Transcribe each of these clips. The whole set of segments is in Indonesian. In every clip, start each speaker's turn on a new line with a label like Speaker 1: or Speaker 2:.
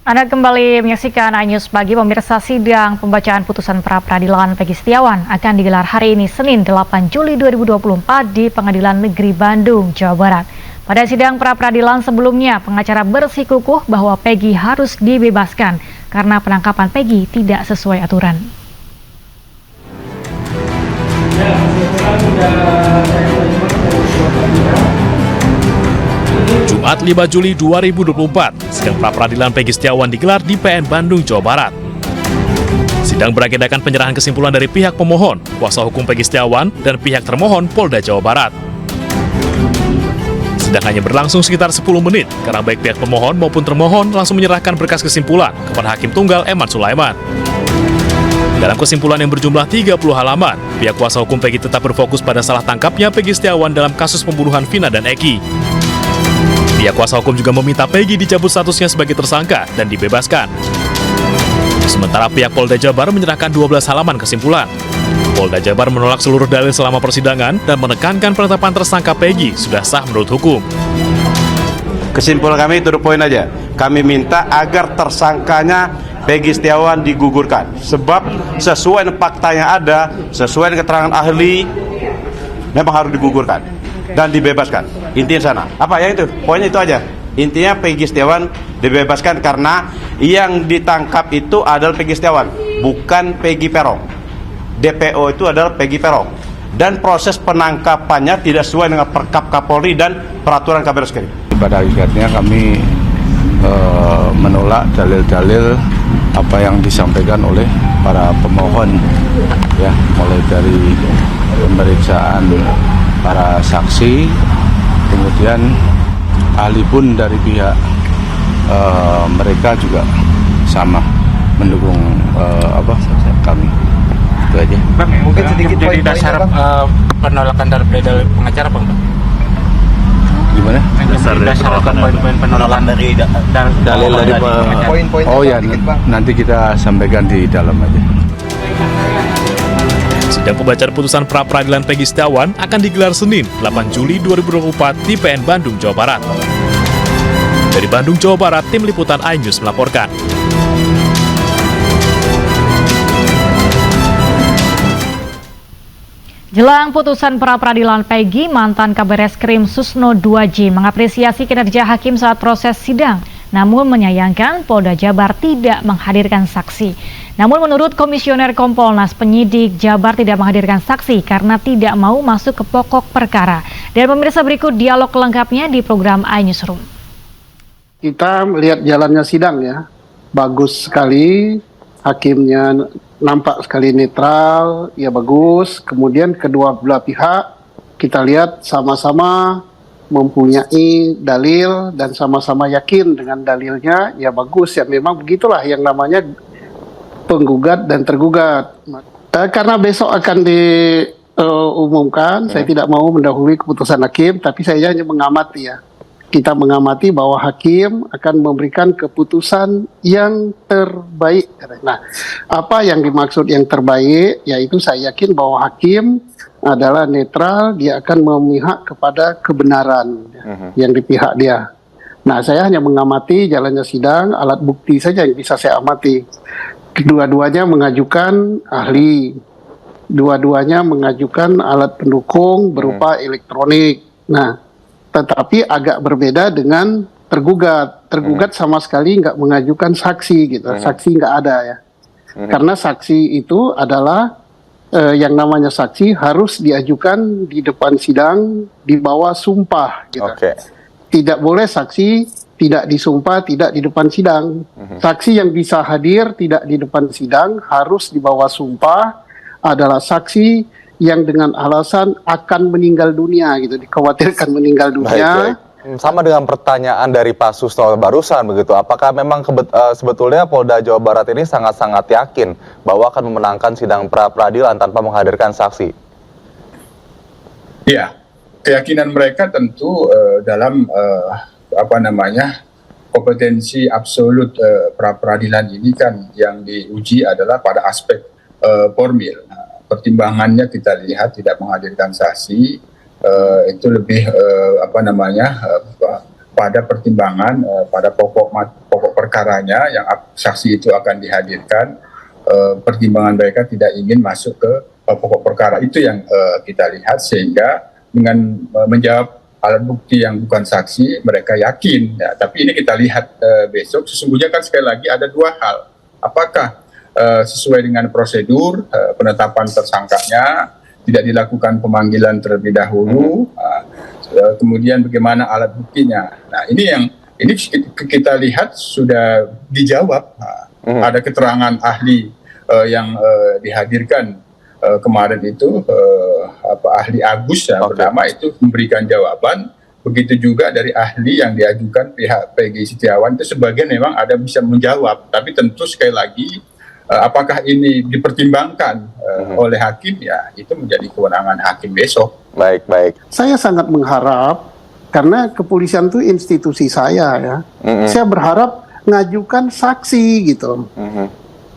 Speaker 1: Anda kembali menyaksikan iNews Pagi. Pemirsa, sidang pembacaan putusan pra-peradilan Peggy Setiawan akan digelar hari ini Senin 8 Juli 2024 di Pengadilan Negeri Bandung, Jawa Barat. Pada sidang pra-peradilan sebelumnya, pengacara bersikukuh bahwa Peggy harus dibebaskan karena penangkapan Peggy tidak sesuai aturan.
Speaker 2: Jumat 5 Juli 2024, sidang pra-peradilan Peggy Setiawan digelar di PN Bandung, Jawa Barat. Sidang beragendakan penyerahan kesimpulan dari pihak pemohon, kuasa hukum Peggy Setiawan, dan pihak termohon Polda Jawa Barat. Sidang hanya berlangsung sekitar 10 menit, karena baik pihak pemohon maupun termohon langsung menyerahkan berkas kesimpulan kepada Hakim Tunggal Eman Sulaiman. Dalam kesimpulan yang berjumlah 30 halaman, pihak kuasa hukum Peggy tetap berfokus pada salah tangkapnya Peggy Setiawan dalam kasus pembunuhan Vina dan Eki. Pihak kuasa hukum juga meminta Peggy dicabut statusnya sebagai tersangka dan dibebaskan. Sementara pihak Polda Jabar menyerahkan 12 halaman kesimpulan. Polda Jabar menolak seluruh dalil selama persidangan dan menekankan penetapan tersangka Peggy sudah sah menurut hukum.
Speaker 3: Kesimpulan kami to the point aja. Kami minta agar tersangkanya Peggy Setiawan digugurkan. Sebab sesuai dengan fakta yang ada, sesuai dengan keterangan ahli, memang harus digugurkan dan dibebaskan. Intinya sana. Apa yang itu? Poinnya itu aja. Intinya Peggy Setiawan dibebaskan karena yang ditangkap itu adalah Peggy Setiawan, bukan Peggy Peron. DPO itu adalah Peggy Peron. Dan proses penangkapannya tidak sesuai dengan Perkap Kapolri dan peraturan Kabar Reskrim.
Speaker 4: Pada akhirnya kami menolak dalil-dalil apa yang disampaikan oleh para pemohon, ya, mulai dari pemeriksaan para saksi, kemudian ahli pun dari pihak mereka juga sama mendukung kami. Itu aja.
Speaker 5: Bang, mungkin sedikit dari dasar penolakan dari pengacara, Bang.
Speaker 4: Gimana?
Speaker 5: Dasar poin-poin penolakan dari
Speaker 4: Dalil dari
Speaker 5: poin-poin.
Speaker 4: Oh ya, nanti kita sampaikan di dalam aja.
Speaker 2: Sidang pembacaan putusan pra-peradilan Peggy Setiawan akan digelar Senin 8 Juli 2024 di PN Bandung, Jawa Barat. Dari Bandung, Jawa Barat, tim liputan iNews melaporkan.
Speaker 1: Jelang putusan pra-peradilan Peggy, mantan Kabar Reskrim Susno 2J mengapresiasi kinerja hakim saat proses sidang, namun menyayangkan Polda Jabar tidak menghadirkan saksi. Namun menurut Komisioner Kompolnas, penyidik Jabar tidak menghadirkan saksi karena tidak mau masuk ke pokok perkara. Dan pemirsa, berikut dialog lengkapnya di program iNewsroom.
Speaker 6: Kita melihat jalannya sidang ya, bagus sekali, hakimnya nampak sekali netral, ya bagus. Kemudian kedua belah pihak kita lihat sama-sama mempunyai dalil dan sama-sama yakin dengan dalilnya, ya bagus ya. Memang begitulah yang namanya penggugat dan tergugat. Karena besok akan diumumkan, saya tidak mau mendahului keputusan hakim, tapi saya hanya mengamati ya. Kita mengamati bahwa hakim akan memberikan keputusan yang terbaik. Nah, apa yang dimaksud yang terbaik? Yaitu saya yakin bahwa hakim adalah netral, dia akan memihak kepada kebenaran yang di pihak dia. Nah, saya hanya mengamati jalannya sidang, alat bukti saja yang bisa saya amati. Kedua-duanya mengajukan ahli, dua-duanya mengajukan alat pendukung berupa elektronik. Nah, tetapi agak berbeda dengan tergugat. Tergugat sama sekali nggak mengajukan saksi gitu. Saksi nggak ada ya. Karena saksi itu adalah yang namanya saksi harus diajukan di depan sidang di bawah sumpah gitu. Tidak boleh saksi tidak disumpah, tidak di depan sidang. Saksi yang bisa hadir tidak di depan sidang harus di bawah sumpah adalah saksi yang dengan alasan akan meninggal dunia gitu, dikhawatirkan meninggal dunia.
Speaker 7: Baik. Sama dengan pertanyaan dari Pak Susno barusan begitu, apakah memang sebetulnya Polda Jawa Barat ini sangat-sangat yakin bahwa akan memenangkan sidang pra-peradilan tanpa menghadirkan saksi?
Speaker 8: Ya, keyakinan mereka tentu dalam kompetensi absolut pra-peradilan ini kan yang diuji adalah pada aspek formil. Pertimbangannya kita lihat tidak menghadirkan saksi, itu lebih pada pertimbangan pada pokok perkaranya yang saksi itu akan dihadirkan, pertimbangan mereka tidak ingin masuk ke pokok perkara. Itu yang kita lihat, sehingga dengan menjawab alat bukti yang bukan saksi mereka yakin ya. Tapi ini kita lihat besok. Sesungguhnya kan sekali lagi ada dua hal, apakah sesuai dengan prosedur penetapan tersangkanya, tidak dilakukan pemanggilan terlebih dahulu, kemudian bagaimana alat buktinya. Nah ini kita lihat sudah dijawab. Ada keterangan ahli yang dihadirkan kemarin itu, ahli Agus ya, pertama itu memberikan jawaban. Begitu juga dari ahli yang diajukan pihak Peggy Setiawan itu sebagian memang ada bisa menjawab, tapi tentu sekali lagi apakah ini dipertimbangkan oleh hakim, ya itu menjadi kewenangan hakim besok. Baik.
Speaker 6: Saya sangat mengharap, karena kepolisian itu institusi saya ya, saya berharap ngajukan saksi gitu.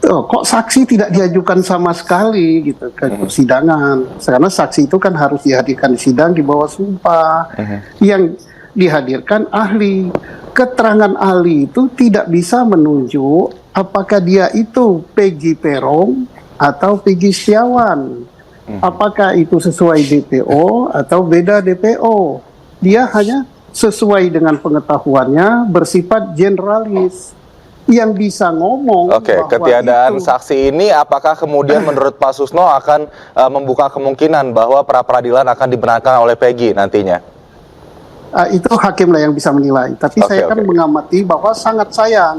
Speaker 6: Kok saksi tidak diajukan sama sekali gitu ke persidangan? Karena saksi itu kan harus dihadirkan di sidang di bawah sumpah. Yang dihadirkan ahli. Keterangan ahli itu tidak bisa menunjuk apakah dia itu Peggy Peron atau Peggy Setiawan. Apakah itu sesuai DPO atau beda DPO. Dia hanya sesuai dengan pengetahuannya, bersifat generalis. Yang bisa ngomong.
Speaker 7: Ketiadaan saksi ini apakah kemudian menurut Pak Susno akan membuka kemungkinan bahwa pra-peradilan akan dimenangkan oleh Peggy nantinya?
Speaker 6: Itu hakim lah yang bisa menilai. Tapi saya kan mengamati bahwa sangat sayang.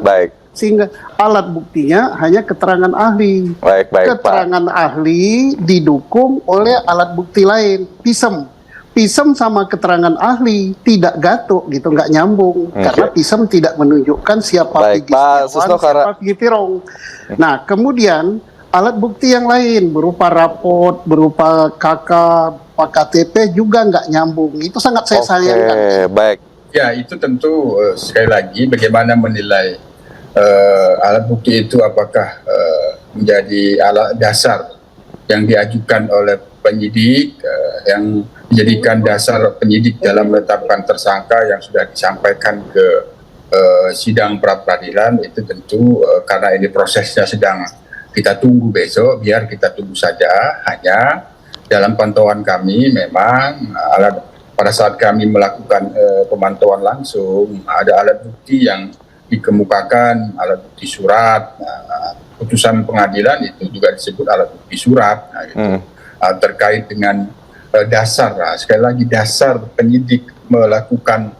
Speaker 6: Sehingga alat buktinya hanya keterangan ahli. Keterangan ahli didukung oleh alat bukti lain. Pisem sama keterangan ahli tidak gatuk gitu, nggak nyambung, karena pisem tidak menunjukkan siapa Peggy Setiawan, siapa Peggy Peron. Nah kemudian alat bukti yang lain berupa raport, berupa KK, KTP juga nggak nyambung. Itu sangat saya sayangkan.
Speaker 8: Ya itu tentu sekali lagi bagaimana menilai alat bukti itu, apakah menjadi alat dasar yang diajukan oleh penyidik, yang menjadikan dasar penyidik dalam menetapkan tersangka yang sudah disampaikan ke sidang pra-peradilan. Itu tentu karena ini prosesnya sedang kita tunggu besok, biar kita tunggu saja. Hanya dalam pantauan kami memang pada saat kami melakukan pemantauan langsung, ada alat bukti yang dikemukakan, alat bukti surat, putusan pengadilan itu juga disebut alat bukti surat, terkait dengan dasar. Sekali lagi dasar penyidik melakukan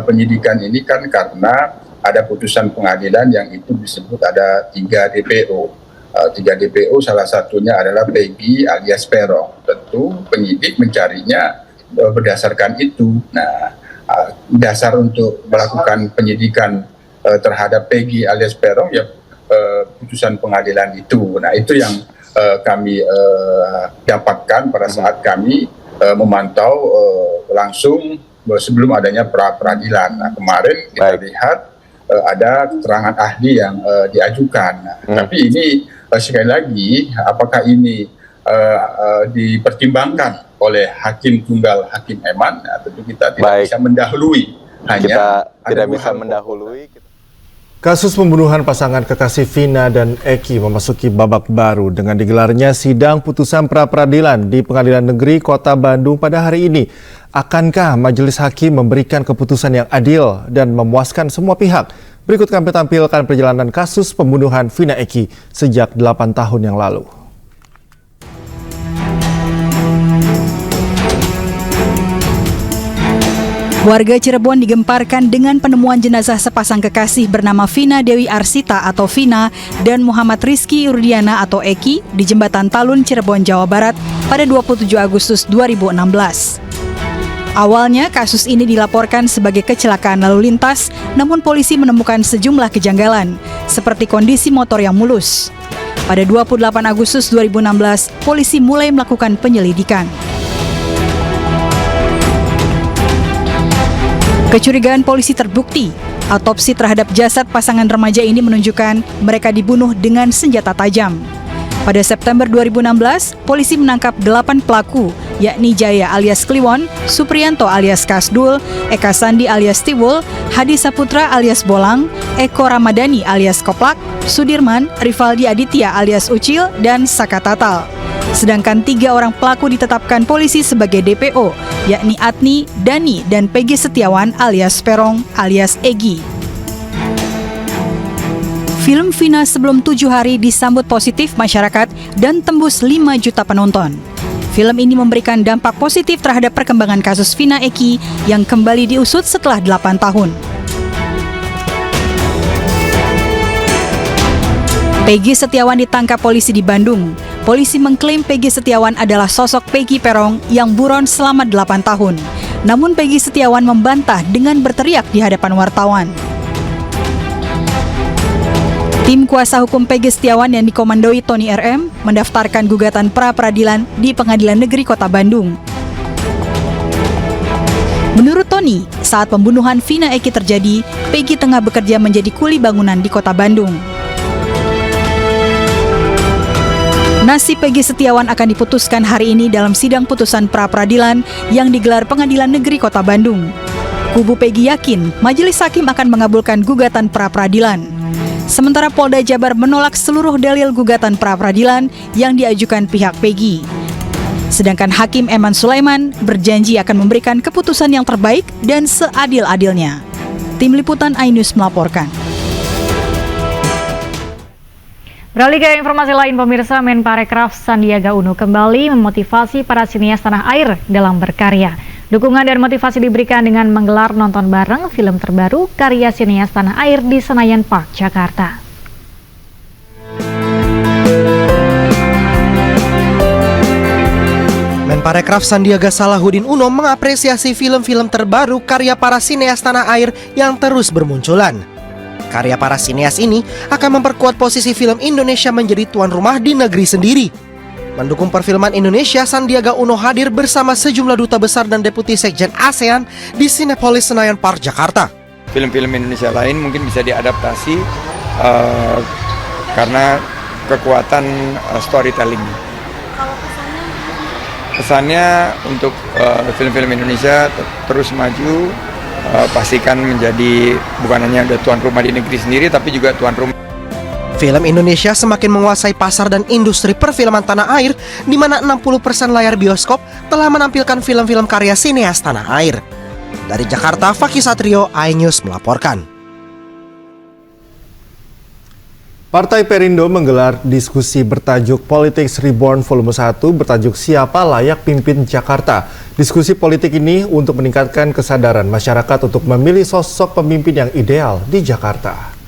Speaker 8: penyidikan ini kan karena ada putusan pengadilan yang itu disebut ada 3 DPO. 3 DPO salah satunya adalah Peggy alias Peron. Tentu penyidik mencarinya berdasarkan itu. Nah, dasar untuk melakukan penyidikan terhadap Peggy alias Peron ya putusan pengadilan itu. Nah, itu yang kami dapatkan pada saat kami memantau langsung sebelum adanya pra-peradilan. Nah, kemarin kita lihat ada keterangan ahli yang diajukan. Tapi ini sekali lagi, apakah ini dipertimbangkan oleh hakim tunggal, Hakim Eman? Nah, tentu kita tidak bisa mendahului. Hanya
Speaker 7: kita tidak bisa mendahului.
Speaker 9: Kasus pembunuhan pasangan kekasih Vina dan Eki memasuki babak baru dengan digelarnya sidang putusan pra-peradilan di Pengadilan Negeri Kota Bandung pada hari ini. Akankah majelis hakim memberikan keputusan yang adil dan memuaskan semua pihak? Berikut kami tampilkan perjalanan kasus pembunuhan Vina Eki sejak 8 tahun yang lalu.
Speaker 10: Warga Cirebon digemparkan dengan penemuan jenazah sepasang kekasih bernama Vina Dewi Arsita atau Vina dan Muhammad Rizky Urdiana atau Eki di Jembatan Talun, Cirebon, Jawa Barat pada 27 Agustus 2016. Awalnya kasus ini dilaporkan sebagai kecelakaan lalu lintas, namun polisi menemukan sejumlah kejanggalan, seperti kondisi motor yang mulus. Pada 28 Agustus 2016, polisi mulai melakukan penyelidikan. Kecurigaan polisi terbukti. Autopsi terhadap jasad pasangan remaja ini menunjukkan mereka dibunuh dengan senjata tajam. Pada September 2016, polisi menangkap 8 pelaku yakni Jaya alias Kliwon, Supriyanto alias Kasdul, Eka Sandi alias Tiwul, Hadi Saputra alias Bolang, Eko Ramadhani alias Koplak, Sudirman, Rivaldi Aditya alias Ucil, dan Saka Tatal. Sedangkan 3 orang pelaku ditetapkan polisi sebagai DPO, yakni Atni, Dani, dan Peggy Setiawan alias Perong alias Egi. Film Vina Sebelum 7 Hari disambut positif masyarakat dan tembus 5 juta penonton. Film ini memberikan dampak positif terhadap perkembangan kasus Vina Eki yang kembali diusut setelah 8 tahun. Peggy Setiawan ditangkap polisi di Bandung. Polisi mengklaim Peggy Setiawan adalah sosok Peggy Perong yang buron selama 8 tahun. Namun Peggy Setiawan membantah dengan berteriak di hadapan wartawan. Tim kuasa hukum Peggy Setiawan yang dikomandoi Tony RM mendaftarkan gugatan pra-peradilan di Pengadilan Negeri Kota Bandung. Menurut Tony, saat pembunuhan Vina Eki terjadi, Peggy tengah bekerja menjadi kuli bangunan di Kota Bandung. Nasib Peggy Setiawan akan diputuskan hari ini dalam sidang putusan pra-peradilan yang digelar Pengadilan Negeri Kota Bandung. Kubu Peggy yakin majelis hakim akan mengabulkan gugatan pra-peradilan. Sementara Polda Jabar menolak seluruh dalil gugatan pra-peradilan yang diajukan pihak Peggy. Sedangkan Hakim Eman Sulaiman berjanji akan memberikan keputusan yang terbaik dan seadil-adilnya. Tim Liputan iNews melaporkan.
Speaker 1: Beralih ke informasi lain, pemirsa, Menparekraf Sandiaga Uno kembali memotivasi para sinias tanah air dalam berkarya. Dukungan dan motivasi diberikan dengan menggelar nonton bareng film terbaru karya sinias tanah air di Senayan Park, Jakarta.
Speaker 11: Menparekraf Sandiaga Salahuddin Uno mengapresiasi film-film terbaru karya para sineas tanah air yang terus bermunculan. Karya para sineas ini akan memperkuat posisi film Indonesia menjadi tuan rumah di negeri sendiri. Mendukung perfilman Indonesia, Sandiaga Uno hadir bersama sejumlah duta besar dan deputi sekjen ASEAN di Cinepolis Senayan Park, Jakarta.
Speaker 12: Film-film Indonesia lain mungkin bisa diadaptasi karena kekuatan storytelling. Pesannya untuk film-film Indonesia terus maju, pastikan menjadi bukan hanya tuan rumah di negeri sendiri, tapi juga tuan rumah.
Speaker 11: Film Indonesia semakin menguasai pasar dan industri perfilman tanah air, di mana 60% layar bioskop telah menampilkan film-film karya sineas tanah air. Dari Jakarta, Fakih Satrio, iNews melaporkan.
Speaker 9: Partai Perindo menggelar diskusi bertajuk Politics Reborn Volume 1 bertajuk Siapa Layak Pimpin Jakarta. Diskusi politik ini untuk meningkatkan kesadaran masyarakat untuk memilih sosok pemimpin yang ideal di Jakarta.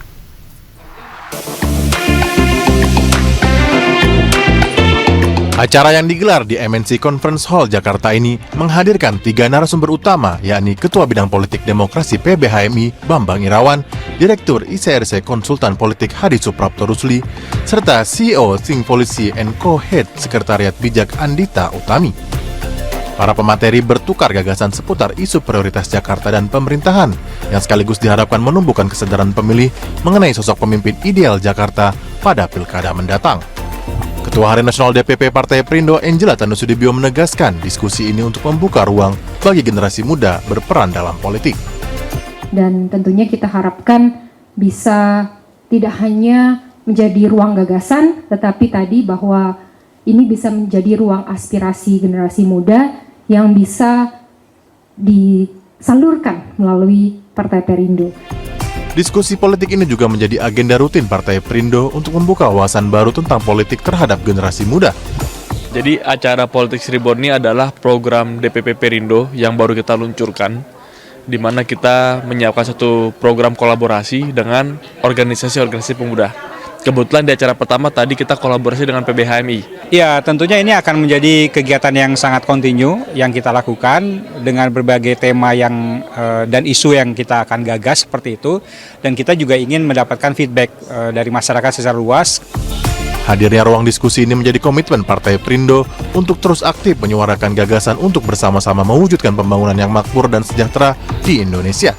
Speaker 13: Acara yang digelar di MNC Conference Hall Jakarta ini menghadirkan 3 narasumber utama, yakni Ketua Bidang Politik Demokrasi PBHMI Bambang Irawan, Direktur ICRC Konsultan Politik Hadi Suprapto Rusli, serta CEO Think Policy and Co-Head Sekretariat Bijak Andita Utami. Para pemateri bertukar gagasan seputar isu prioritas Jakarta dan pemerintahan yang sekaligus diharapkan menumbuhkan kesadaran pemilih mengenai sosok pemimpin ideal Jakarta pada pilkada mendatang. Ketua Harian Nasional DPP Partai Perindo Angela Tandusudibyo menegaskan diskusi ini untuk membuka ruang bagi generasi muda berperan dalam politik.
Speaker 14: Dan tentunya kita harapkan bisa tidak hanya menjadi ruang gagasan, tetapi tadi bahwa ini bisa menjadi ruang aspirasi generasi muda yang bisa disalurkan melalui Partai Perindo.
Speaker 13: Diskusi politik ini juga menjadi agenda rutin Partai Perindo untuk membuka wawasan baru tentang politik terhadap generasi muda.
Speaker 15: Jadi acara Politics Reborn ini adalah program DPP Perindo yang baru kita luncurkan, di mana kita menyiapkan satu program kolaborasi dengan organisasi-organisasi pemuda. Kebetulan di acara pertama tadi kita kolaborasi dengan PBHMI.
Speaker 5: Ya, tentunya ini akan menjadi kegiatan yang sangat kontinu yang kita lakukan dengan berbagai tema yang dan isu yang kita akan gagas seperti itu. Dan kita juga ingin mendapatkan feedback dari masyarakat secara luas.
Speaker 13: Hadirnya ruang diskusi ini menjadi komitmen Partai Perindo untuk terus aktif menyuarakan gagasan untuk bersama-sama mewujudkan pembangunan yang makmur dan sejahtera di Indonesia.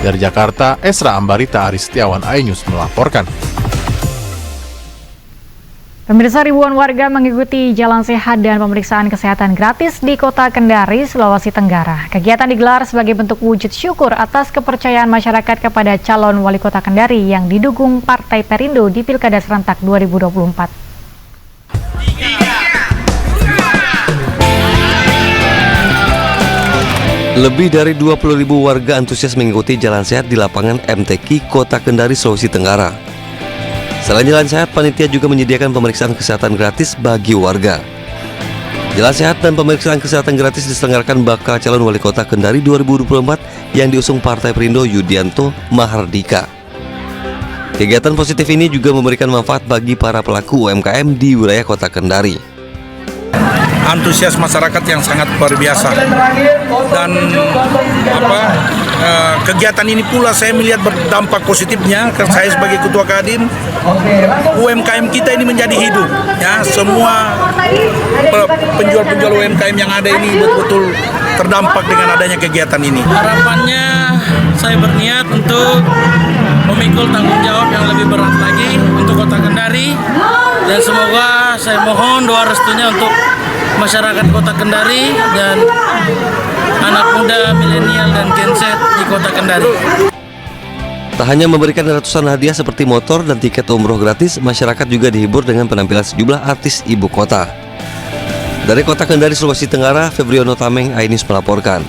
Speaker 13: Dari Jakarta, Esra Ambarita Ari Setiawan, iNews melaporkan.
Speaker 1: Pemirsa, ribuan warga mengikuti jalan sehat dan pemeriksaan kesehatan gratis di Kota Kendari, Sulawesi Tenggara. Kegiatan digelar sebagai bentuk wujud syukur atas kepercayaan masyarakat kepada calon wali kota Kendari yang didukung Partai Perindo di Pilkada Serentak 2024.
Speaker 16: Lebih dari 20.000 warga antusias mengikuti jalan sehat di lapangan MTQ Kota Kendari, Sulawesi Tenggara. Selain jalan sehat, panitia juga menyediakan pemeriksaan kesehatan gratis bagi warga. Jalan sehat dan pemeriksaan kesehatan gratis diselenggarakan bakal calon wali kota Kendari 2024 yang diusung Partai Perindo Yudianto Mahardika. Kegiatan positif ini juga memberikan manfaat bagi para pelaku UMKM di wilayah kota Kendari.
Speaker 17: Antusias masyarakat yang sangat luar biasa, dan kegiatan ini pula saya melihat berdampak positifnya. Saya sebagai ketua Kadin, UMKM kita ini menjadi hidup, ya. Semua penjual-penjual UMKM yang ada ini betul-betul terdampak dengan adanya kegiatan ini.
Speaker 18: Harapannya saya berniat untuk memikul tanggung jawab yang lebih berat lagi untuk Kota Kendari, dan semoga saya mohon doa restunya untuk masyarakat Kota Kendari dan anak muda, milenial dan Gen Z di Kota Kendari.
Speaker 16: Tak hanya memberikan ratusan hadiah seperti motor dan tiket umroh gratis, masyarakat juga dihibur dengan penampilan sejumlah artis ibu kota. Dari Kota Kendari, Sulawesi Tenggara, Febriono Tameng, Ainis melaporkan.